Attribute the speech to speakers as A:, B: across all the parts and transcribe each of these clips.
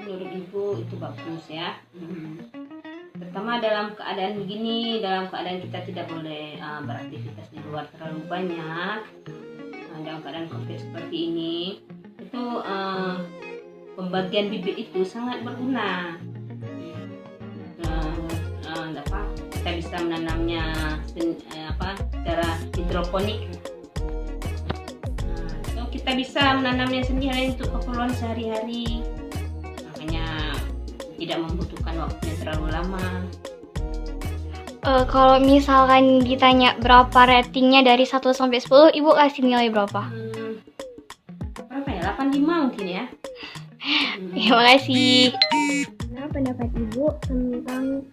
A: menurut ibu itu bagus ya. Terutama dalam keadaan begini, dalam keadaan kita tidak boleh beraktivitas di luar terlalu banyak. Dalam keadaan COVID seperti ini, itu pembagian bibit itu sangat berguna. Kita bisa menanamnya secara hidroponik. Kita bisa menanamnya sendiri untuk keperluan sehari-hari. Makanya tidak membutuhkan waktu yang terlalu lama.
B: Kalau misalkan ditanya berapa ratingnya dari 1 sampai 10, Ibu kasih nilai berapa?
A: Berapa ya? 85 mungkin ya.
B: Terima kasih.
C: Nah, pendapat Ibu tentang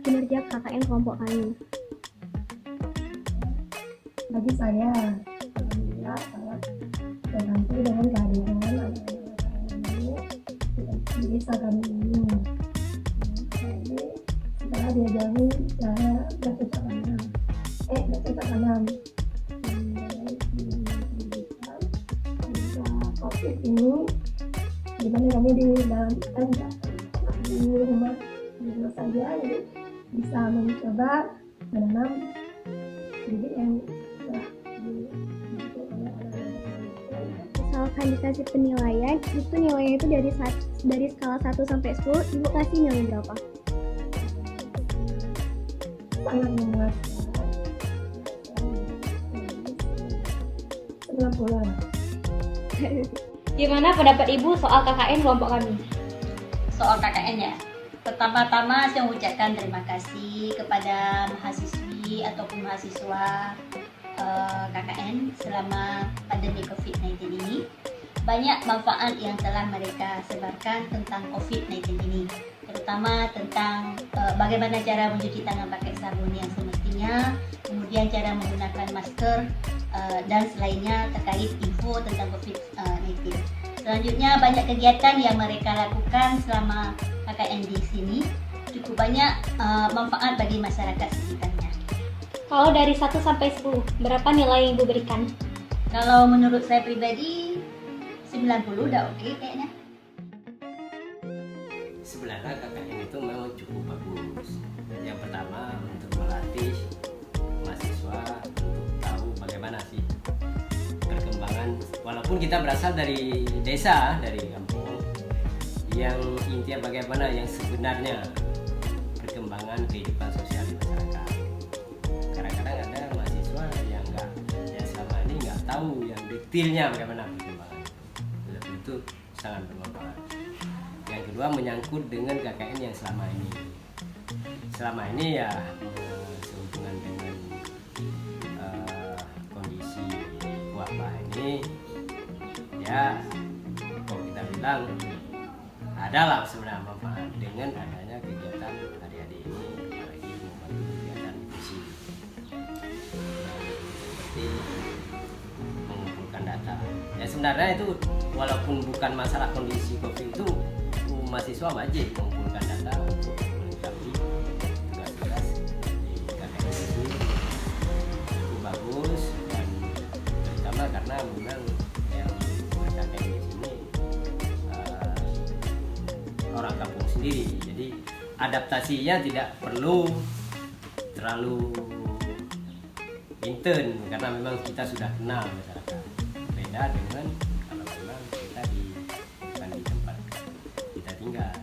C: kinerja KKN kelompok kami?
D: Bagi saya, alhamdulillah sangat terbantu dengan kehadiran anak-anak ini di desa kami ini. Jadi setelah diajari cara bercocok tanam, pendidikan COVID ini, di mana kami di dalam di rumah saja, jadi bisa mencoba menanam bibit yang telah dibentuk oleh anak-anak.
C: Misalkan dikasih penilaian, itu nilainya itu dari skala 1 sampai 10, Ibu kasih nilai berapa?
D: Sangat memuaskan. 90-an.
B: Gimana pendapat Ibu soal KKN kelompok kami?
E: Soal KKN ya, pertama-tama saya mengucapkan terima kasih kepada mahasiswi ataupun mahasiswa KKN selama pandemi COVID-19 ini. Banyak manfaat yang telah mereka sebarkan tentang COVID-19 ini, terutama tentang bagaimana cara mencuci tangan pakai sabun yang semestinya, kemudian cara menggunakan masker, dan selainnya terkait info tentang COVID-19. Selanjutnya, banyak kegiatan yang mereka lakukan selama KKN di sini, cukup banyak manfaat bagi masyarakat sekitarnya.
B: Kalau dari 1 sampai 10, berapa nilai yang Ibu berikan?
E: Kalau menurut saya pribadi 90 udah oke kayaknya.
F: Sebenarnya KKN itu memang cukup bagus. Yang pertama untuk melatih mahasiswa untuk tahu bagaimana sih perkembangan, walaupun kita berasal dari desa, dari kampung, yang intinya bagaimana yang sebenarnya perkembangan kehidupan sosial di masyarakat. Kadang-kadang ada mahasiswa yang selama ini nggak tahu yang detailnya bagaimana perkembangan. Itu sangat bermanfaat. Yang kedua menyangkut dengan KKN yang selama ini. Selama ini ya sehubungan dengan kondisi wabah ini, ya kalau kita bilang adalah sebenarnya manfaat dengan adanya kegiatan adik-adik ini, apalagi membantu kegiatan divisi seperti mengumpulkan data. Ya sebenarnya itu walaupun bukan masalah kondisi COVID itu, mahasiswa wajib mengumpulkan data untuk melengkapi tugas-tugas di KKN ini. Itu bagus, dan terutama karena memang yang ber-KKN di sini orang kampung sendiri, jadi adaptasinya tidak perlu terlalu intern karena memang kita sudah kenal masyarakat. Beda dengan kalau memang kita bukan di tempat kita tinggal.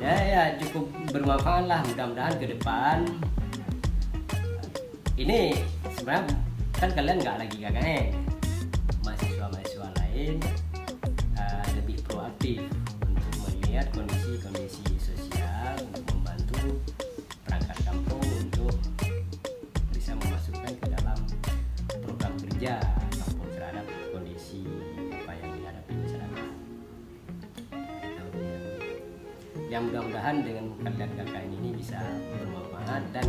F: Ya cukup bermanfaat lah, mudah-mudahan ke depan. Ini sebenarnya kan kalian nggak lagi KKN, mahasiswa-mahasiswa lain lebih proaktif untuk melihat kondisi sosial, untuk membantu perangkat kampung untuk bisa memasukkan ke dalam program kerja kampung terhadap kondisi apa yang dihadapi masyarakat. Yang mudah-mudahan dengan kalian KKN ini bisa bermanfaat dan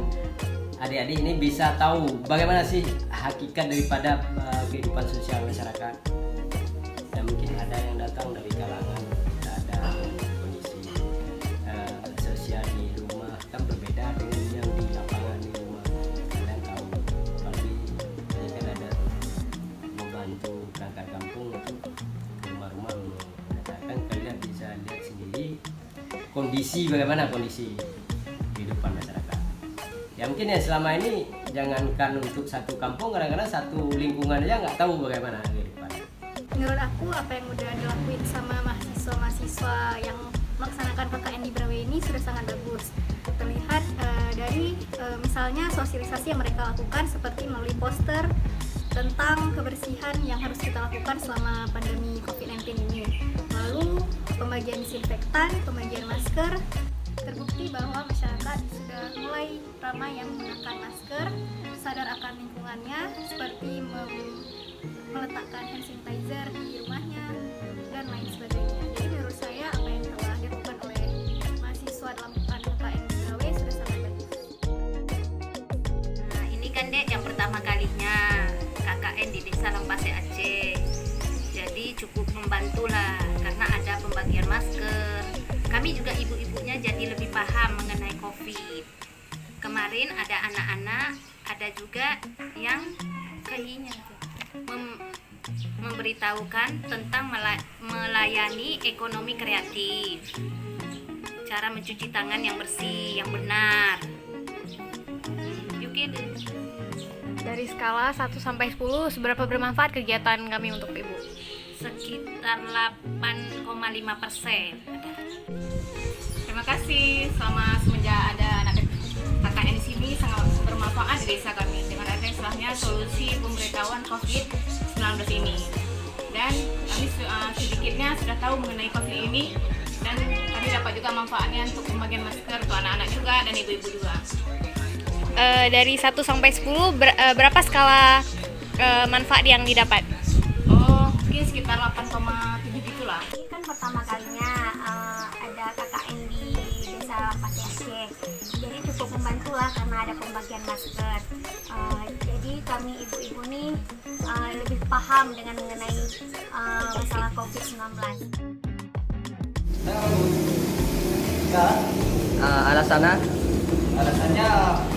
F: adik-adik ini bisa tahu bagaimana sih hakikat daripada kehidupan sosial masyarakat. Dan mungkin ada yang datang dari kalangan ada kondisi sosial di rumah kan berbeda dengan yang di lapangan di rumah. Kalian tahu, apalagi ini kan ada membantu perangkat kampung untuk rumah-rumah menyatakan kalian bisa bagaimana kondisi kehidupan masyarakat. Ya mungkin ya selama ini jangankan untuk satu kampung, kadang-kadang satu lingkungan aja nggak tahu bagaimana kehidupan.
G: Menurut aku apa yang udah dilakuin sama mahasiswa-mahasiswa yang melaksanakan KKN di Brawe ini sudah sangat bagus. Terlihat dari misalnya sosialisasi yang mereka lakukan seperti melalui poster tentang kebersihan yang harus kita lakukan selama pandemi COVID-19 ini. Lalu pembagian disinfektan, pembagian masker. Terbukti bahwa masyarakat sudah mulai ramai yang menggunakan masker, sadar akan lingkungannya, seperti meletakkan hand sanitizer di rumahnya dan lain sebagainya. Jadi menurut saya apa yang telah dilakukan oleh mahasiswa dalam KKN di Brawe sudah sangat bagus.
H: Nah, ini kan Dek yang pertama kalinya KKN di Desa Lampase Aceh. Jadi cukup membantulah karena ada pembagian masker. Kami juga ibu-ibunya jadi lebih paham mengenai COVID. Kemarin ada anak-anak, ada juga yang memberitahukan tentang melayani ekonomi kreatif, cara mencuci tangan yang bersih, yang benar. Yuki,
B: Dari skala 1 sampai 10, seberapa bermanfaat kegiatan kami untuk Ibu?
H: sekitar 8,5%.
I: Terima kasih. Semenjak ada anak KKN di sini sangat bermanfaat di desa kami dengan adanya istilahnya solusi pemberitahuan COVID-19 ini. Dan kami sedikitnya sudah tahu mengenai COVID ini dan kami dapat juga manfaatnya untuk pembagian masker untuk anak-anak juga dan ibu-ibu juga.
B: Dari 1 sampai 10, berapa skala manfaat yang didapat?
I: Mungkin sekitar 8,7 gitulah.
J: Ini kan pertama kalinya ada KKN di Desa Lampase Aceh. Jadi cukup membantu lah karena ada pembagian masker. Jadi kami ibu-ibu nih lebih paham dengan mengenai masalah COVID-19.
K: Alasannya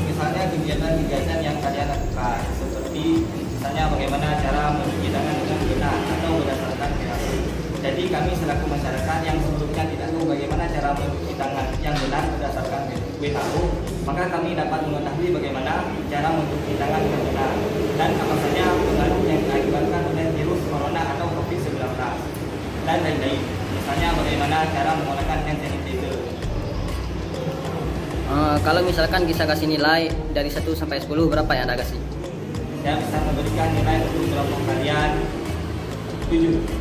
K: misalnya kegiatan-kegiatan yang kalian lakukan seperti misalnya bagaimana cara mencuci tangan dengan benar atau berdasarkan WHO. Jadi kami selaku masyarakat yang sebelumnya tidak tahu bagaimana cara mencuci tangan yang benar berdasarkan WHO, maka kami dapat mengetahui bagaimana cara mencuci tangan dengan benar dan apa saja pengaruh yang diakibatkan oleh virus corona atau COVID-19 dan lain-lain. Misalnya bagaimana cara menggunakan hand sanitizer.
L: Kalau misalkan bisa kasih nilai dari 1 sampai 10, berapa yang Anda kasih?
K: Saya bisa memberikan nilai untuk kelompok kalian 7.